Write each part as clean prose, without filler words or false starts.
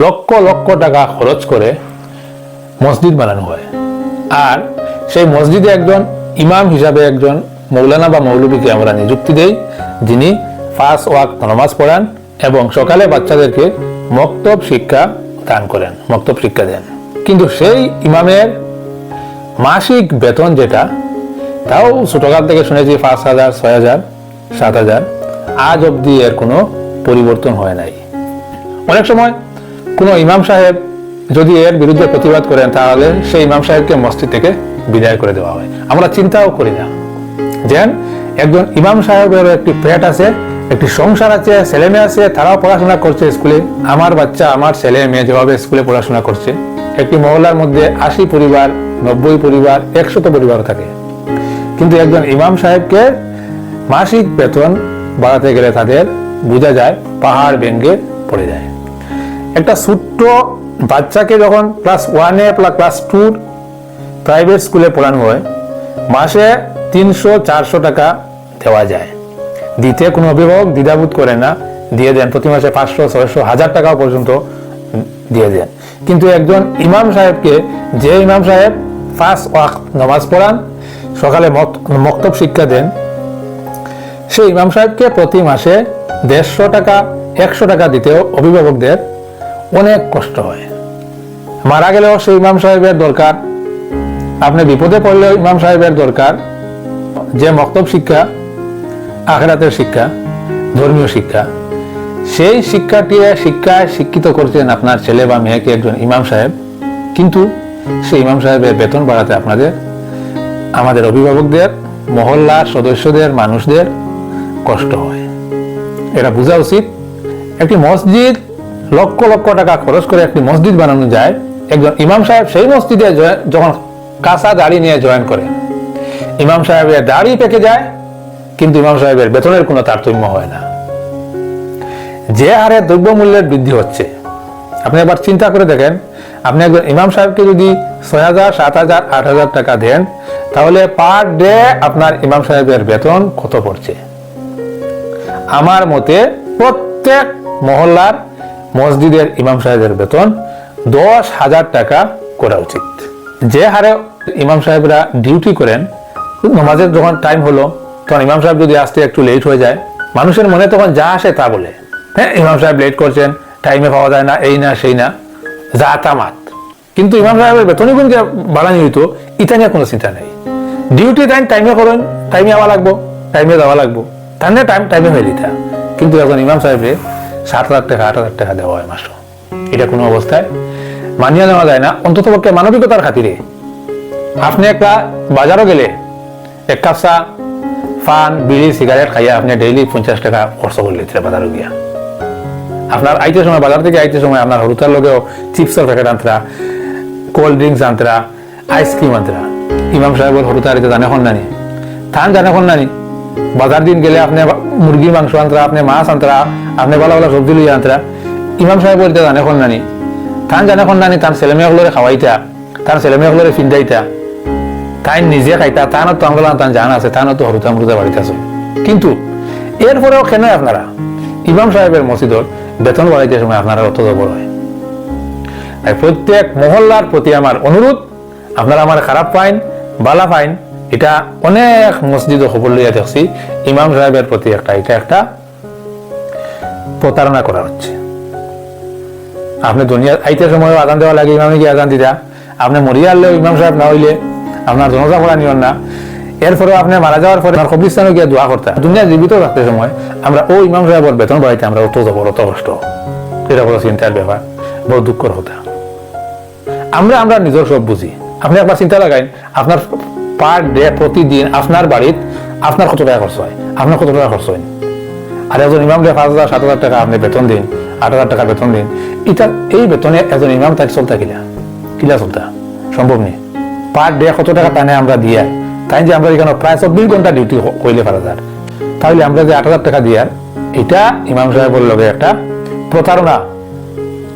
লক্ষ লক্ষ টাকা খরচ করে মসজিদ বানানো হয়, আর সেই মসজিদে একজন ইমাম হিসাবে একজন মৌলানা বা মৌলবীকে আমরা নিযুক্তি দেই, যিনি 5 ওয়াক্ত নামাজ পড়ান এবং সকালে বাচ্চাদেরকে মক্তব শিক্ষা দান করেন, মক্তব শিক্ষা দেন। কিন্তু সেই ইমামের মাসিক বেতন যেটা, তাও ছোটকাল থেকে শুনেছি 5,000, 6,000, 7,000, আজ অবধি এর কোনো পরিবর্তন হয় নাই। অনেক সময় কোনো ইমাম সাহেব যদি এর বিরুদ্ধে প্রতিবাদ করেন, তাহলে সেই ইমাম সাহেবকে মসজিদ থেকে বিদায় করে দেওয়া হয়। আমরা চিন্তাও করি না যে একজন ইমাম সাহেবের একটি পেট আছে, একটি সংসার আছে, ছেলে মেয়ে আছে, তারাও পড়াশোনা করছে স্কুলে। আমার বাচ্চা, আমার ছেলে মেয়ে যেভাবে স্কুলে পড়াশোনা করছে, একটি মহল্লার মধ্যে 80 পরিবার, 90 পরিবার, 100 পরিবার থাকে, কিন্তু একজন ইমাম সাহেবকে মাসিক বেতন বাড়াতে গেলে তাদের বোঝা যায় পাহাড় ভেঙে পড়ে যায়। একটা ছোট্ট বাচ্চাকে যখন ক্লাস 1 বা ক্লাস 2 প্রাইভেট স্কুলে পড়ানো হয়, মাসে 300-400 টাকা দেওয়া যায়। দিতে কোনো অভিভাবক দ্বিধাবোধ করে না, দিয়ে দেন। প্রতি মাসে 500-600, 1000 টাকাও পর্যন্ত দিয়ে দেন। কিন্তু একজন ইমাম সাহেবকে, যে ইমাম সাহেব 5 ওয়াক্ত নামাজ পড়ান, সকালে মক্তব শিক্ষা দেন, সেই ইমাম সাহেবকে প্রতি মাসে 150 টাকা, 100 টাকা দিতেও অভিভাবকদের অনেক কষ্ট হয়। মারা গেলেও সেই ইমাম সাহেবের দরকার, আপনি বিপদে পড়লেও ইমাম সাহেবের দরকার। যে মক্তব শিক্ষা, আখিরাতের শিক্ষা, ধর্মীয় শিক্ষা, সেই শিক্ষায় শিক্ষিত করছেন আপনার ছেলে বা মেয়েকে একজন ইমাম সাহেব, কিন্তু সেই ইমাম সাহেবের বেতন বাড়াতে আমাদের অভিভাবকদের, মহল্লার সদস্যদের, মানুষদের কষ্ট হয়। এটা বোঝা উচিত। একটি মসজিদ লক্ষ লক্ষ টাকা খরচ করে একটি মসজিদ বানানো যায়, একজন ইমাম সাহেব সেই মসজিদে যখন কাঁচা দাড়ি নিয়ে জয়েন করে, ইমাম সাহেবের দাড়ি পেকে যায়, কিন্তু ইমাম সাহেবের বেতনের কোনো তারতম্য হয় না। যে হারে দ্রব্যমূল্যের বৃদ্ধি হচ্ছে, আপনি একবার চিন্তা করে দেখেন, আপনি একজন ইমাম সাহেবকে যদি 6,000, 7,000, 8,000 টাকা দেন, তাহলে পার ডে আপনার ইমাম সাহেবের বেতন কত পড়ছে? আমার মতে প্রত্যেক মহল্লার মসজিদের ইমাম সাহেবের বেতন 10,000 টাকা করা উচিত। যে হারে ইমাম সাহেবরা ডিউটি করেন, নামাজের যখন টাইম হলো, তখন ইমাম সাহেব যদি আসতে একটু লেট হয়ে যায়, মানুষের মনে তখন যা আসে তা বলে, হ্যাঁ ইমাম সাহেব লেট করছেন, টাইমে পাওয়া যায় না, এই না সেই না, যা তামাত। কিন্তু ইমাম সাহেবের বেতনই কিন্তু বাড়ানি হইতো, এটা নিয়ে কোনো চিন্তা নেই। ডিউটি টাইমে করেন, টাইমে আওয়া লাগবো, টাইমে যাওয়া লাগবো, তার টাইমে হয়ে দিতা। কিন্তু এখন ইমাম সাহেবের 7,000 টাকা, 8,000 টাকা দেওয়া হয় মাসে। এটা কোনো অবস্থায় মানিয়ে নেওয়া যায় না। অন্তত পক্ষে মানবিকতার খাতিরে আপনি একটা বাজারও গেলে এক কাপ চা, পান, বিড়ি, সিগারেট খাইয়া আপনি ডেইলি 50 টাকা খরচ করলে বাজারও গিয়া, আপনার আইতে সময়, বাজার থেকে আইতে সময় আপনার হরুতার লগেও চিপসের প্যাকেট আনতরা, কোল্ড ড্রিঙ্কস আনতরা, আইসক্রিম আনতরা। ইমাম সাহেবের হরুতারিতে জানে কোন নানি, থান জানে কোন নানি। বাজার দিন গেলে আপনি মুরগির মাংস আনতরা, আপনি মাছ আনতরা, আপনি ভালো ভালো সবজি লইয়া আনতরা। ইমাম সাহেবের জানে কোন নানি, থান জানে কোন নানি। তার ছেলে মেয়েগুলোরে খাওয়াইতা, তার ছেলে মেয়েগুলোরে ফিন্দাইতা, তাই নিজে খাইতা, তানও তো আঙ্গলা তান জানা আছে, তানও তো হরুতা মুরুতা বাড়িতে আছে। কিন্তু এরপরেও কেন আপনারা ইমাম সাহেবের মসজিদের বেতন বাড়াইতে সময় আপনারা অত বড় হয়? তাই প্রত্যেক মহল্লার প্রতি আমার অনুরোধ, আপনারা আমার খারাপ পাইন, বালা পাইন, এটা অনেক মসজিদ খবর লইয়া দেখছি, ইমাম সাহেবের প্রতি এটা একটা প্রতারণা করা হচ্ছে। আপনি দুনিয়া আইতে সময় আজান দেওয়া লাগে, ইমামে গিয়ে আজান দিতা, আপনি মরিয়া আনলেও ইমাম সাহেব না হইলে আপনার জনজা পড়া নিয়ন না। এরপরে আপনি মারা যাওয়ার পরে কবরস্থানে গিয়ে দোয়া করতে, দুনিয়া জীবিত থাকতে সময় আমরা ও ইমাম সাহেবের বেতন বাড়াইতে আমরা অত কষ্ট, এটা বড় চিন্তার ব্যাপার, বড় দুঃখর কথা। আমরা নিজের সব বুঝি। আপনি একবার চিন্তা লাগাইন, আপনার পার ডে, প্রতিদিন আপনার বাড়িতে আপনার কত টাকা খরচ হয়, আপনার কত টাকা খরচ হয়। আর একজন ইমামকে 5,000, 7,000 টাকা আপনি বেতন দিন, 8,000 টাকা বেতন দিন, এটা এই বেতনে একজন ইমাম তাকে চলতা কিলা চলতা সম্ভব নেই। পার ডে কত টাকা টানে আমরা দিয়ে, তাই যে আমরা এখানে প্রায় 24 ঘন্টা ডিউটি করলে 5,000, তাহলে আমরা যে 8,000 টাকা দিয়ে, এটা ইমাম সাহেবের লগে একটা প্রতারণা,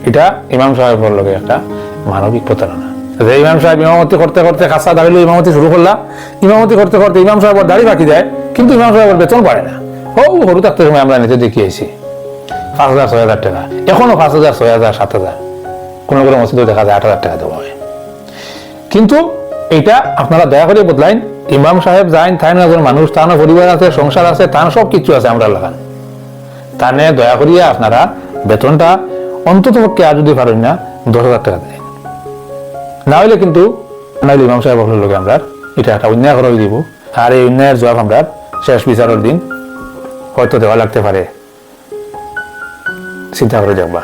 এটা ইমাম সাহেবের লগে একটা মানবিক প্রতারণা। যে ইমাম সাহেব ইমামতি করতে করতে খাসা দাঁড়িয়ে ইমামতি শুরু করলা, ইমামতি করতে করতে ইমাম সাহেবের দাড়ি বাকি যায়, কিন্তু ইমাম সাহেবের বেতন বাড়ে না। হরু থাকতে সময় আমরা নিতে দেখিয়েছি 5,000, 6,000 টাকা, এখনো 5,000, 6,000, 7,000। কোনো কোনো মসজিদে দেখা যায় 8,000 টাকা দেওয়া হয়। কিন্তু এটা আপনারা দয়া করে বদলাইন। ইমাম সাহেব যাইন, তাইন একজন মানুষ, তার পরিবার আছে, সংসার আছে, তার সব কিছু আছে, আমরা লাগান তানে দয়া করিয়া আপনারা বেতনটা অন্তত পক্ষে আর যদি পারেন না 10,000 টাকা দেন। না হইলে কিন্তু ইমাম সাহেব বলার লোকে আমরা এটা একটা অন্যায় করে দিব। আর এই অন্যায়ের জবাব আমরা শেষ বিচারের দিন হয়তো দেওয়া লাগতে পারে, চিন্তা করে দেখবা।